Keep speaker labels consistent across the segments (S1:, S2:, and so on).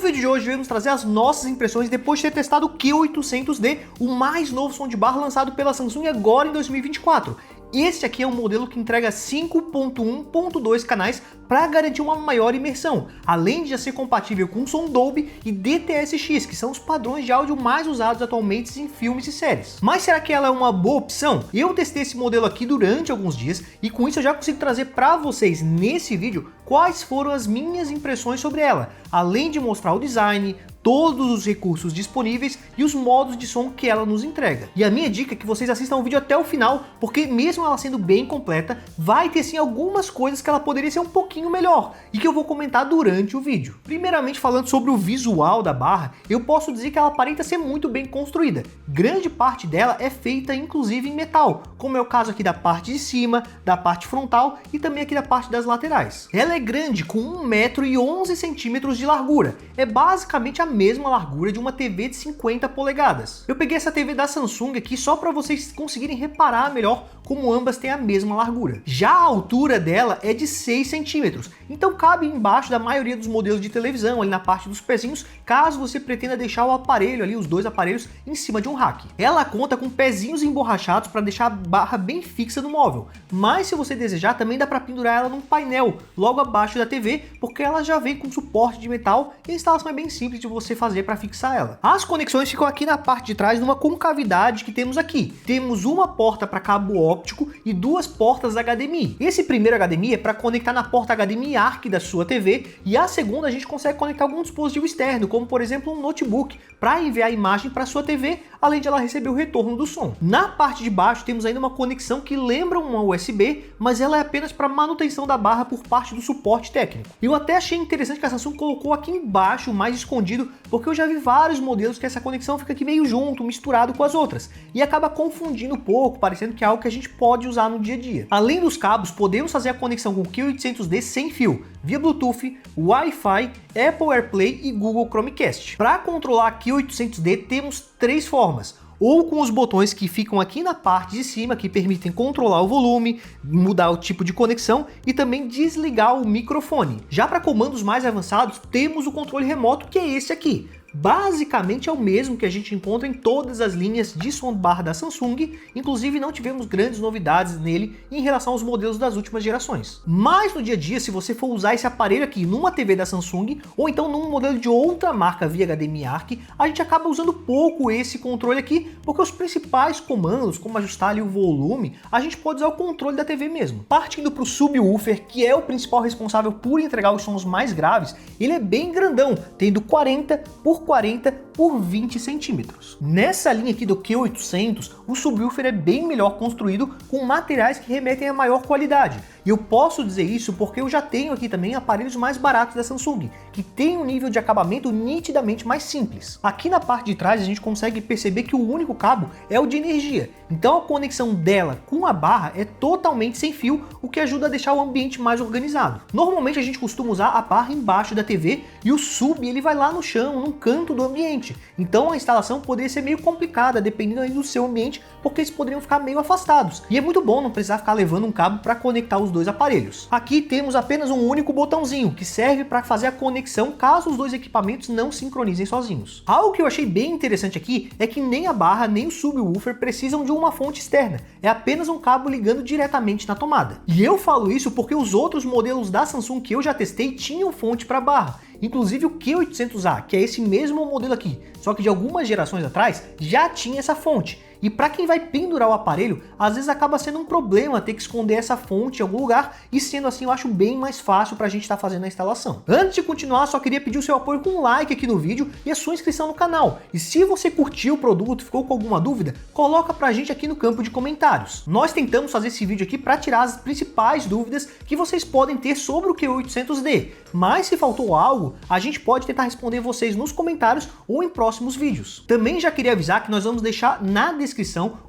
S1: vídeo de hoje vamos trazer as nossas impressões depois de ter testado o Q800D, o mais novo som de barra lançado pela Samsung agora em 2024. Este aqui é um modelo que entrega 5.1.2 canais para garantir uma maior imersão, além de já ser compatível com som Dolby e DTS:X, que são os padrões de áudio mais usados atualmente em filmes e séries. Mas será que ela é uma boa opção? Eu testei esse modelo aqui durante alguns dias e com isso eu já consigo trazer para vocês nesse vídeo quais foram as minhas impressões sobre ela, além de mostrar o design, todos os recursos disponíveis e os modos de som que ela nos entrega. E a minha dica é que vocês assistam o vídeo até o final, porque mesmo ela sendo bem completa, vai ter sim algumas coisas que ela poderia ser um pouquinho melhor e que eu vou comentar durante o vídeo. Primeiramente, falando sobre o visual da barra, eu posso dizer que ela aparenta ser muito bem construída. Grande parte dela é feita inclusive em metal, como é o caso aqui da parte de cima, da parte frontal e também aqui da parte das laterais. Ela é grande, com 1,11 m de largura. É basicamente a mesma largura de uma TV de 50 polegadas. Eu peguei essa TV da Samsung aqui só para vocês conseguirem reparar melhor como ambas têm a mesma largura. Já a altura dela é de 6 centímetros, então cabe embaixo da maioria dos modelos de televisão, ali na parte dos pezinhos, caso você pretenda deixar o aparelho ali, os dois aparelhos, em cima de um rack. Ela conta com pezinhos emborrachados para deixar a barra bem fixa no móvel, mas se você desejar também dá para pendurar ela num painel logo abaixo da TV, porque ela já vem com suporte de metal e a instalação é bem simples de você fazer para fixar ela. As conexões ficam aqui na parte de trás numa concavidade que temos aqui. Temos uma porta para cabo óptico e duas portas HDMI. Esse primeiro HDMI é para conectar na porta HDMI ARC da sua TV e a segunda a gente consegue conectar algum dispositivo externo, como por exemplo um notebook, para enviar a imagem para sua TV, além de ela receber o retorno do som. Na parte de baixo temos ainda uma conexão que lembra uma USB, mas ela é apenas para manutenção da barra por parte do suporte técnico. Eu até achei interessante que a Samsung colocou aqui embaixo, mais escondido, porque eu já vi vários modelos que essa conexão fica aqui meio junto, misturado com as outras, e acaba confundindo um pouco, parecendo que é algo que a gente pode usar no dia a dia. Além dos cabos, podemos fazer a conexão com o Q800D sem fio, via Bluetooth, Wi-Fi, Apple AirPlay e Google Chromecast. Para controlar a Q800D temos três formas: ou com os botões que ficam aqui na parte de cima, que permitem controlar o volume, mudar o tipo de conexão e também desligar o microfone. Já para comandos mais avançados, temos o controle remoto, que é esse aqui. Basicamente é o mesmo que a gente encontra em todas as linhas de som barra da Samsung, inclusive não tivemos grandes novidades nele em relação aos modelos das últimas gerações. Mas no dia a dia, se você for usar esse aparelho aqui numa TV da Samsung, ou então num modelo de outra marca via HDMI ARC, a gente acaba usando pouco esse controle aqui, porque os principais comandos, como ajustar ali o volume, a gente pode usar o controle da TV mesmo. Partindo para o subwoofer, que é o principal responsável por entregar os sons mais graves, ele é bem grandão, tendo 40 por 40 por 20 centímetros. Nessa linha aqui do Q800, o subwoofer é bem melhor construído, com materiais que remetem a maior qualidade. E eu posso dizer isso porque eu já tenho aqui também aparelhos mais baratos da Samsung, que tem um nível de acabamento nitidamente mais simples. Aqui na parte de trás a gente consegue perceber que o único cabo é o de energia, então a conexão dela com a barra é totalmente sem fio, o que ajuda a deixar o ambiente mais organizado. Normalmente a gente costuma usar a barra embaixo da TV e o sub ele vai lá no chão, num canto do ambiente, então a instalação poderia ser meio complicada dependendo aí do seu ambiente, porque eles poderiam ficar meio afastados. E é muito bom não precisar ficar levando um cabo para conectar os dois aparelhos. Aqui temos apenas um único botãozinho que serve para fazer a conexão caso os dois equipamentos não sincronizem sozinhos. Algo que eu achei bem interessante aqui é que nem a barra nem o subwoofer precisam de uma fonte externa, é apenas um cabo ligando diretamente na tomada. E eu falo isso porque os outros modelos da Samsung que eu já testei tinham fonte para barra, inclusive o Q800A, que é esse mesmo modelo aqui, só que de algumas gerações atrás já tinha essa fonte. E para quem vai pendurar o aparelho, às vezes acaba sendo um problema ter que esconder essa fonte em algum lugar, e sendo assim eu acho bem mais fácil para a gente estar fazendo a instalação. Antes de continuar, só queria pedir o seu apoio com um like aqui no vídeo e a sua inscrição no canal. E se você curtiu o produto, ficou com alguma dúvida, coloca pra gente aqui no campo de comentários. Nós tentamos fazer esse vídeo aqui para tirar as principais dúvidas que vocês podem ter sobre o Q800D, mas se faltou algo, a gente pode tentar responder vocês nos comentários ou em próximos vídeos. Também já queria avisar que nós vamos deixar na descrição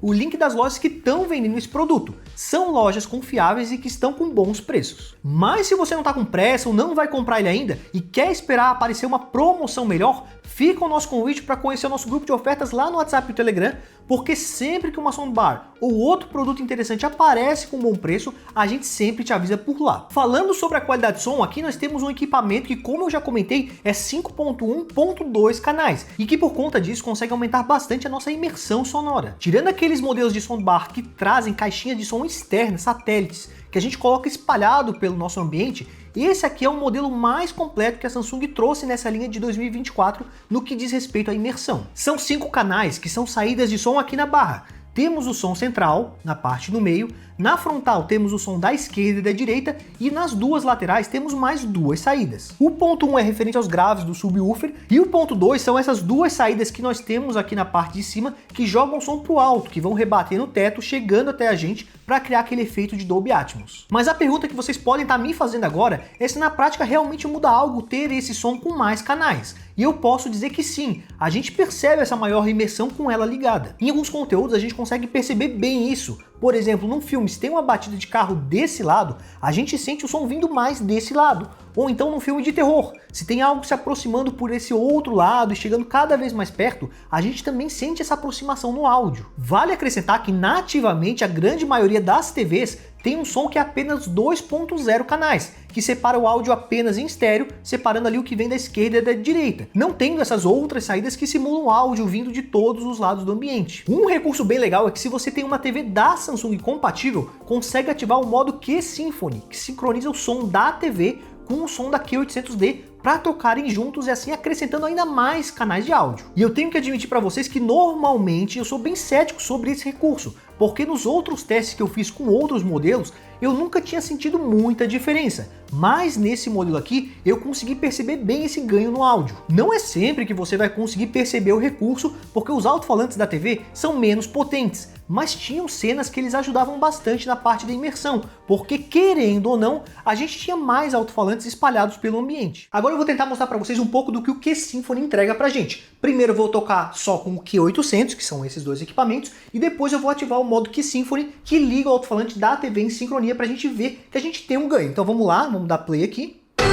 S1: o link das lojas que estão vendendo esse produto. São lojas confiáveis e que estão com bons preços. Mas se você não está com pressa ou não vai comprar ele ainda e quer esperar aparecer uma promoção melhor, fica o nosso convite para conhecer o nosso grupo de ofertas lá no WhatsApp e Telegram, porque sempre que uma soundbar ou outro produto interessante aparece com bom preço, a gente sempre te avisa por lá. Falando sobre a qualidade de som, aqui nós temos um equipamento que, como eu já comentei, é 5.1.2 canais e que por conta disso consegue aumentar bastante a nossa imersão sonora. Tirando aqueles modelos de soundbar que trazem caixinhas de som externas, satélites, que a gente coloca espalhado pelo nosso ambiente, esse aqui é o modelo mais completo que a Samsung trouxe nessa linha de 2024 no que diz respeito à imersão. São 5 canais que são saídas de som aqui na barra. Temos o som central, na parte do meio, na frontal temos o som da esquerda e da direita, e nas duas laterais temos mais 2 saídas. O ponto 1 é referente aos graves do subwoofer, e o ponto 2 são essas 2 saídas que nós temos aqui na parte de cima, que jogam som pro alto, que vão rebater no teto, chegando até a gente, para criar aquele efeito de Dolby Atmos. Mas a pergunta que vocês podem estar me fazendo agora é se na prática realmente muda algo ter esse som com mais canais. E eu posso dizer que sim, a gente percebe essa maior imersão com ela ligada. Em alguns conteúdos a gente consegue perceber bem isso. Por exemplo, num filme, se tem uma batida de carro desse lado, a gente sente o som vindo mais desse lado. Ou então num filme de terror, se tem algo se aproximando por esse outro lado e chegando cada vez mais perto, a gente também sente essa aproximação no áudio. Vale acrescentar que nativamente a grande maioria das TVs tem um som que é apenas 2.0 canais, que separa o áudio apenas em estéreo, separando ali o que vem da esquerda e da direita, não tendo essas outras saídas que simulam o áudio vindo de todos os lados do ambiente. Um recurso bem legal é que se você tem uma TV da Samsung compatível, consegue ativar o modo Q-Symphony, que sincroniza o som da TV com o som da Q800D para tocarem juntos e assim acrescentando ainda mais canais de áudio. E eu tenho que admitir para vocês que normalmente eu sou bem cético sobre esse recurso, porque nos outros testes que eu fiz com outros modelos, eu nunca tinha sentido muita diferença, mas nesse modelo aqui eu consegui perceber bem esse ganho no áudio. Não é sempre que você vai conseguir perceber o recurso, porque os alto-falantes da TV são menos potentes, mas tinham cenas que eles ajudavam bastante na parte da imersão, porque querendo ou não, a gente tinha mais alto-falantes espalhados pelo ambiente. Agora eu vou tentar mostrar para vocês um pouco do que o Q-Symphony entrega pra gente. Primeiro eu vou tocar só com o Q800, que são esses 2 equipamentos, e depois eu vou ativar o modo Q-Symphony, que liga o alto-falante da TV em sincronia pra gente ver que a gente tem um ganho. Então vamos lá, vamos dar play aqui. E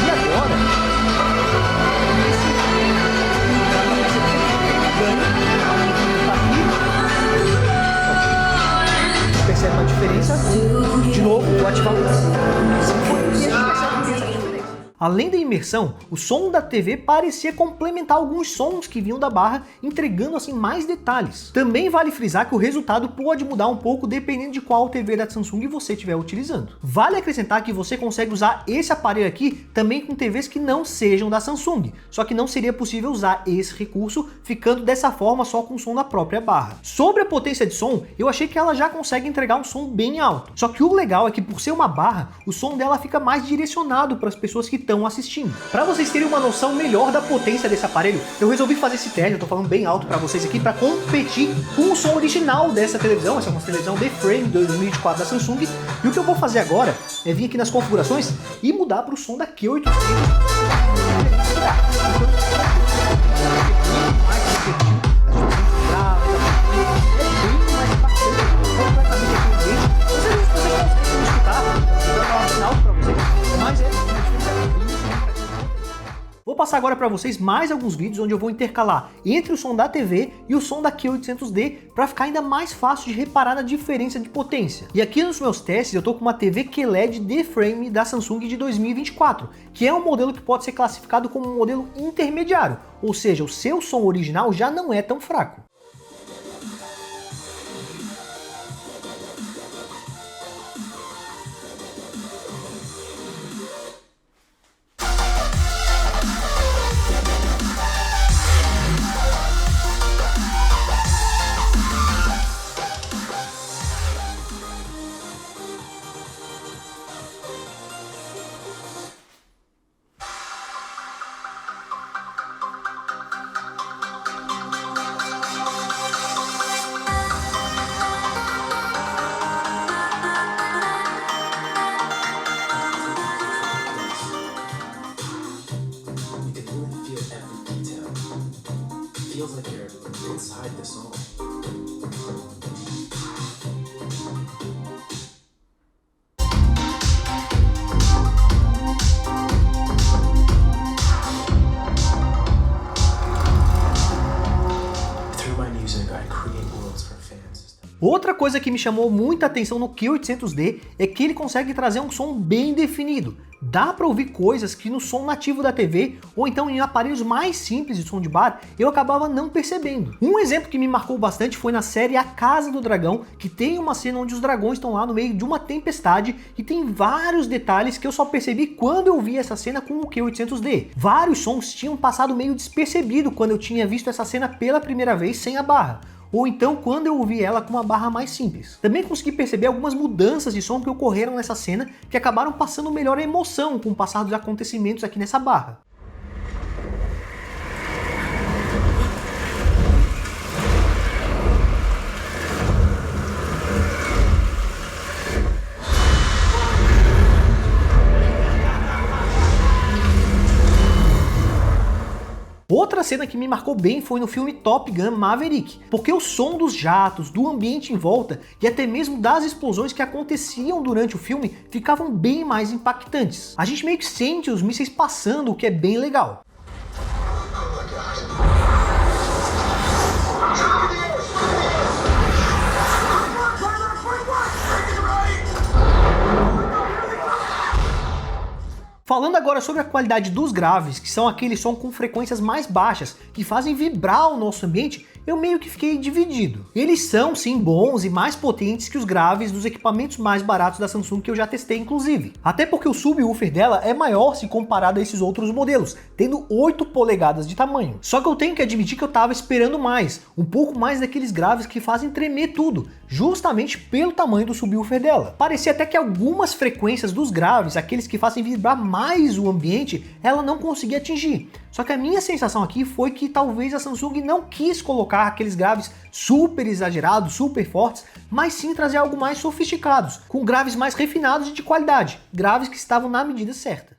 S1: agora, percebe a diferença? De novo, vou ativar o Q-Symphony e a gente percebe essa diferença. Além da imersão, o som da TV parecia complementar alguns sons que vinham da barra, entregando assim mais detalhes. Também vale frisar que o resultado pode mudar um pouco dependendo de qual TV da Samsung você estiver utilizando. Vale acrescentar que você consegue usar esse aparelho aqui também com TVs que não sejam da Samsung, só que não seria possível usar esse recurso ficando dessa forma só com o som da própria barra. Sobre a potência de som, eu achei que ela já consegue entregar um som bem alto, só que o legal é que por ser uma barra, o som dela fica mais direcionado para as pessoas que estão assistindo. Para vocês terem uma noção melhor da potência desse aparelho, eu resolvi fazer esse teste, eu tô falando bem alto para vocês aqui, para competir com o som original dessa televisão. Essa é uma televisão D-Frame 2024 da Samsung, e o que eu vou fazer agora é vir aqui nas configurações e mudar para o som da Q800. Vou passar agora para vocês mais alguns vídeos onde eu vou intercalar entre o som da TV e o som da Q800D para ficar ainda mais fácil de reparar na diferença de potência. E aqui nos meus testes eu tô com uma TV QLED D-Frame da Samsung de 2024, que é um modelo que pode ser classificado como um modelo intermediário, ou seja, o seu som original já não é tão fraco.
S2: Feels like you're inside the song.
S1: Outra coisa que me chamou muita atenção no Q800D é que ele consegue trazer um som bem definido. Dá para ouvir coisas que no som nativo da TV ou então em aparelhos mais simples de som de bar eu acabava não percebendo. Um exemplo que me marcou bastante foi na série A Casa do Dragão, que tem uma cena onde os dragões estão lá no meio de uma tempestade e tem vários detalhes que eu só percebi quando eu vi essa cena com o Q800D. Vários sons tinham passado meio despercebido quando eu tinha visto essa cena pela primeira vez sem a barra, ou então quando eu ouvi ela com uma barra mais simples. Também consegui perceber algumas mudanças de som que ocorreram nessa cena que acabaram passando melhor a emoção com o passar dos acontecimentos aqui nessa barra. Outra cena que me marcou bem foi no filme Top Gun Maverick, porque o som dos jatos, do ambiente em volta e até mesmo das explosões que aconteciam durante o filme ficavam bem mais impactantes. A gente meio que sente os mísseis passando, o que é bem legal. Falando agora sobre a qualidade dos graves, que são aquele som com frequências mais baixas, que fazem vibrar o nosso ambiente, eu meio que fiquei dividido. Eles são sim bons e mais potentes que os graves dos equipamentos mais baratos da Samsung que eu já testei inclusive. Até porque o subwoofer dela é maior se comparado a esses outros modelos, tendo 8 polegadas de tamanho. Só que eu tenho que admitir que eu tava esperando mais, um pouco mais daqueles graves que fazem tremer tudo, justamente pelo tamanho do subwoofer dela. Parecia até que algumas frequências dos graves, aqueles que fazem vibrar mais o ambiente, ela não conseguia atingir. Só que a minha sensação aqui foi que talvez a Samsung não quis colocar aqueles graves super exagerados, super fortes, mas sim trazer algo mais sofisticados, com graves mais refinados e de qualidade, graves que estavam na medida certa.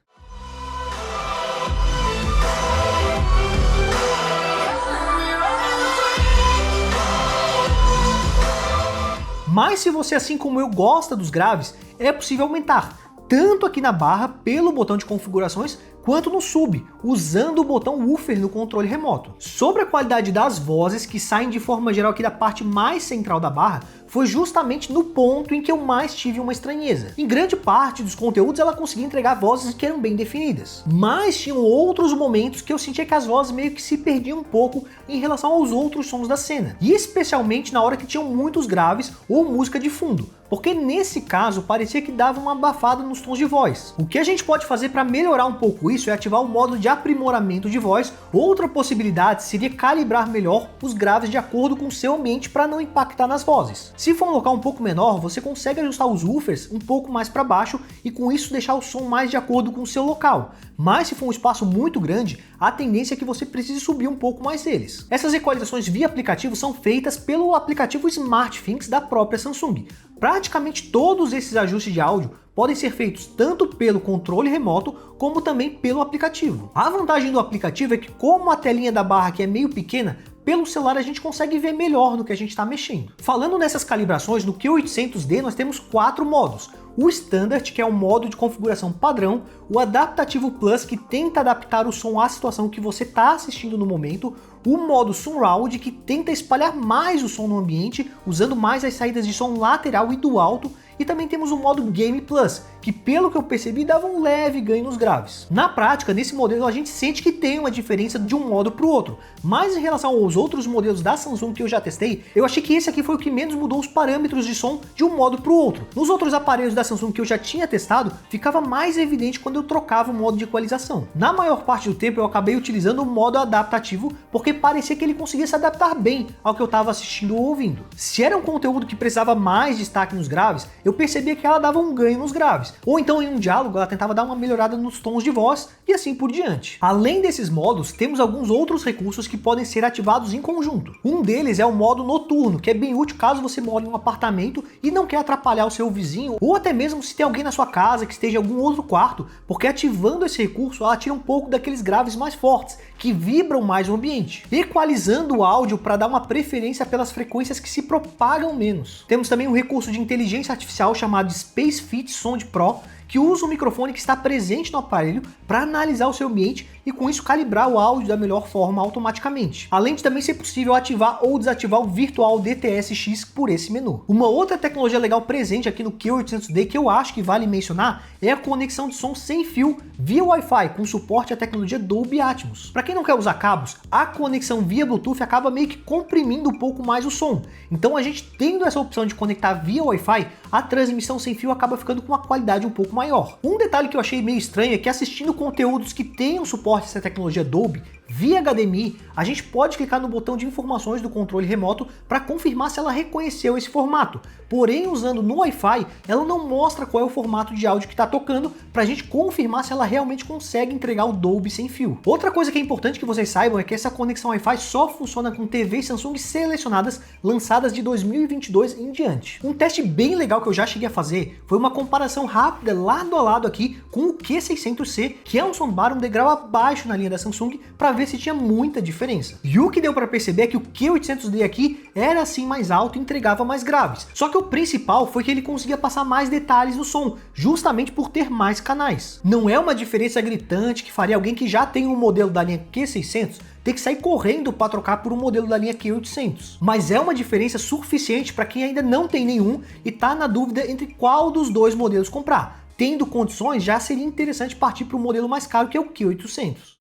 S1: Mas se você, assim como eu, gosta dos graves, é possível aumentar, tanto aqui na barra pelo botão de configurações, quanto no sub, usando o botão woofer no controle remoto. Sobre a qualidade das vozes que saem de forma geral aqui da parte mais central da barra, foi justamente no ponto em que eu mais tive uma estranheza. Em grande parte dos conteúdos ela conseguia entregar vozes que eram bem definidas, mas tinham outros momentos que eu sentia que as vozes meio que se perdiam um pouco em relação aos outros sons da cena, e especialmente na hora que tinham muitos graves ou música de fundo, porque nesse caso parecia que dava uma abafada nos tons de voz. O que a gente pode fazer para melhorar um pouco isso é ativar o modo de aprimoramento de voz. Outra possibilidade seria calibrar melhor os graves de acordo com o seu ambiente para não impactar nas vozes. Se for um local um pouco menor, você consegue ajustar os woofers um pouco mais para baixo e com isso deixar o som mais de acordo com o seu local. Mas se for um espaço muito grande, a tendência é que você precise subir um pouco mais eles. Essas equalizações via aplicativo são feitas pelo aplicativo SmartThings da própria Samsung. Praticamente todos esses ajustes de áudio podem ser feitos tanto pelo controle remoto como também pelo aplicativo. A vantagem do aplicativo é que, como a telinha da barra aqui é meio pequena, pelo celular a gente consegue ver melhor no que a gente está mexendo. Falando nessas calibrações, no Q800D nós temos 4 modos. O Standard, que é um modo de configuração padrão, o Adaptativo Plus, que tenta adaptar o som à situação que você está assistindo no momento, o modo Surround, que tenta espalhar mais o som no ambiente, usando mais as saídas de som lateral e do alto, e também temos o modo Game Plus, que pelo que eu percebi dava um leve ganho nos graves. Na prática, nesse modelo a gente sente que tem uma diferença de um modo para o outro, mas em relação aos outros modelos da Samsung que eu já testei, eu achei que esse aqui foi o que menos mudou os parâmetros de som de um modo para o outro. Nos outros aparelhos da Samsung que eu já tinha testado, ficava mais evidente quando eu trocava o modo de equalização. Na maior parte do tempo eu acabei utilizando o modo adaptativo, porque parecia que ele conseguia se adaptar bem ao que eu estava assistindo ou ouvindo. Se era um conteúdo que precisava mais destaque nos graves, eu percebia que ela dava um ganho nos graves, ou então em um diálogo ela tentava dar uma melhorada nos tons de voz e assim por diante. Além desses modos, temos alguns outros recursos que podem ser ativados em conjunto. Um deles é o modo noturno, que é bem útil caso você mora em um apartamento e não quer atrapalhar o seu vizinho, ou até mesmo se tem alguém na sua casa que esteja em algum outro quarto, porque ativando esse recurso ela tira um pouco daqueles graves mais fortes, que vibram mais o ambiente, equalizando o áudio para dar uma preferência pelas frequências que se propagam menos. Temos também um recurso de inteligência artificial chamado Space Fit Sound Pro, que usa o microfone que está presente no aparelho para analisar o seu ambiente e com isso calibrar o áudio da melhor forma automaticamente. Além de também ser possível ativar ou desativar o Virtual DTS-X por esse menu. Uma outra tecnologia legal presente aqui no Q800D que eu acho que vale mencionar é a conexão de som sem fio via Wi-Fi com suporte à tecnologia Dolby Atmos. Para quem não quer usar cabos, a conexão via Bluetooth acaba meio que comprimindo um pouco mais o som. Então a gente tendo essa opção de conectar via Wi-Fi, a transmissão sem fio acaba ficando com uma qualidade um pouco maior. Um detalhe que eu achei meio estranho é que assistindo conteúdos que tenham suporte a essa tecnologia Dolby, via HDMI, a gente pode clicar no botão de informações do controle remoto para confirmar se ela reconheceu esse formato. Porém, usando no Wi-Fi, ela não mostra qual é o formato de áudio que está tocando para a gente confirmar se ela realmente consegue entregar o Dolby sem fio. Outra coisa que é importante que vocês saibam é que essa conexão Wi-Fi só funciona com TVs Samsung selecionadas lançadas de 2022 em diante. Um teste bem legal que eu já cheguei a fazer foi uma comparação rápida lado a lado aqui com o Q600C, que é um soundbar um degrau abaixo na linha da Samsung, para ver se tinha muita diferença. E o que deu para perceber é que o Q800D aqui era assim mais alto e entregava mais graves. Só que o principal foi que ele conseguia passar mais detalhes no som, justamente por ter mais canais. Não é uma diferença gritante que faria alguém que já tem um modelo da linha Q600 ter que sair correndo para trocar por um modelo da linha Q800. Mas é uma diferença suficiente para quem ainda não tem nenhum e está na dúvida entre qual dos dois modelos comprar. Tendo condições, já seria interessante partir para o modelo mais caro, que é o Q800.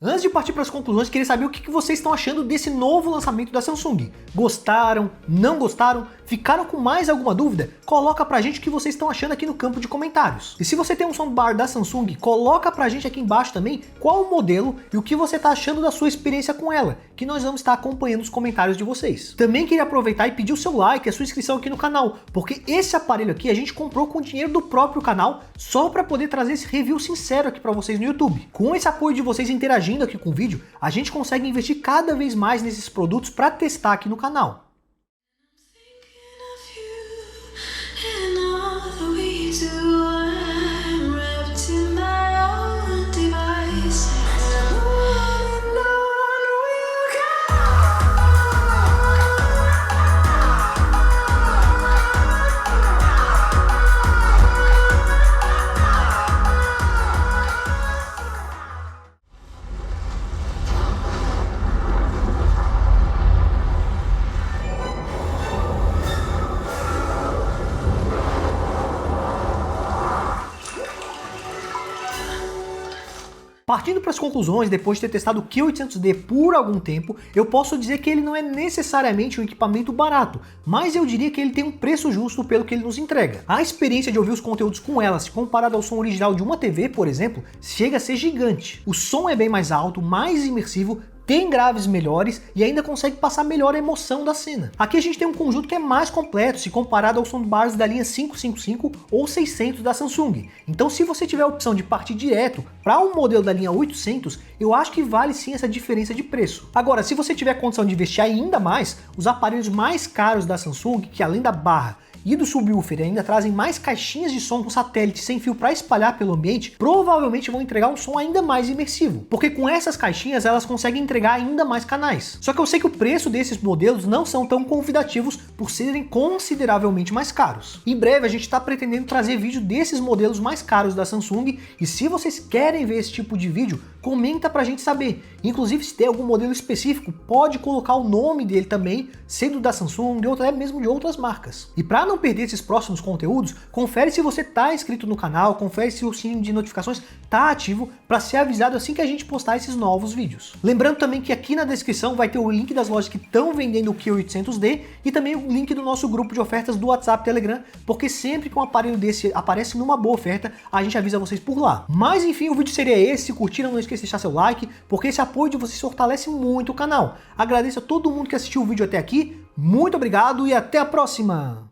S1: Antes de partir para as conclusões, queria saber o que vocês estão achando desse novo lançamento da Samsung. Gostaram? Não gostaram? Ficaram com mais alguma dúvida? Coloca pra gente o que vocês estão achando aqui no campo de comentários. E se você tem um soundbar da Samsung, coloca pra gente aqui embaixo também qual o modelo e o que você está achando da sua experiência com ela, que nós vamos estar acompanhando os comentários de vocês. Também queria aproveitar e pedir o seu like, a sua inscrição aqui no canal, porque esse aparelho aqui a gente comprou com o dinheiro do próprio canal, só para poder trazer esse review sincero aqui para vocês no YouTube. Com esse apoio de vocês interagindo aqui com o vídeo, a gente consegue investir cada vez mais nesses produtos para testar aqui no canal. Partindo para as conclusões, depois de ter testado o Q800D por algum tempo, eu posso dizer que ele não é necessariamente um equipamento barato, mas eu diria que ele tem um preço justo pelo que ele nos entrega. A experiência de ouvir os conteúdos com ela, se comparado ao som original de uma TV, por exemplo, chega a ser gigante. O som é bem mais alto, mais imersivo, tem graves melhores e ainda consegue passar melhor a emoção da cena. Aqui a gente tem um conjunto que é mais completo se comparado aos soundbars da linha 555 ou 600 da Samsung. Então se você tiver a opção de partir direto para um modelo da linha 800, eu acho que vale sim essa diferença de preço. Agora, se você tiver condição de investir ainda mais, os aparelhos mais caros da Samsung, que além da barra e do subwoofer ainda trazem mais caixinhas de som com satélite sem fio para espalhar pelo ambiente, provavelmente vão entregar um som ainda mais imersivo, porque com essas caixinhas elas conseguem entregar ainda mais canais. Só que eu sei que o preço desses modelos não são tão convidativos por serem consideravelmente mais caros. Em breve a gente está pretendendo trazer vídeo desses modelos mais caros da Samsung, e se vocês querem ver esse tipo de vídeo, comenta pra gente saber. Inclusive, se tem algum modelo específico, pode colocar o nome dele também, sendo da Samsung ou até mesmo de outras marcas. E para não perder esses próximos conteúdos, confere se você tá inscrito no canal, confere se o sininho de notificações tá ativo para ser avisado assim que a gente postar esses novos vídeos. Lembrando também que aqui na descrição vai ter o link das lojas que estão vendendo o Q800D e também o link do nosso grupo de ofertas do WhatsApp e Telegram, porque sempre que um aparelho desse aparece numa boa oferta, a gente avisa vocês por lá. Mas enfim, o vídeo seria esse. Se curtiram, não esqueça de deixar seu like, porque esse apoio de vocês fortalece muito o canal. Agradeço a todo mundo que assistiu o vídeo até aqui, muito obrigado e até a próxima!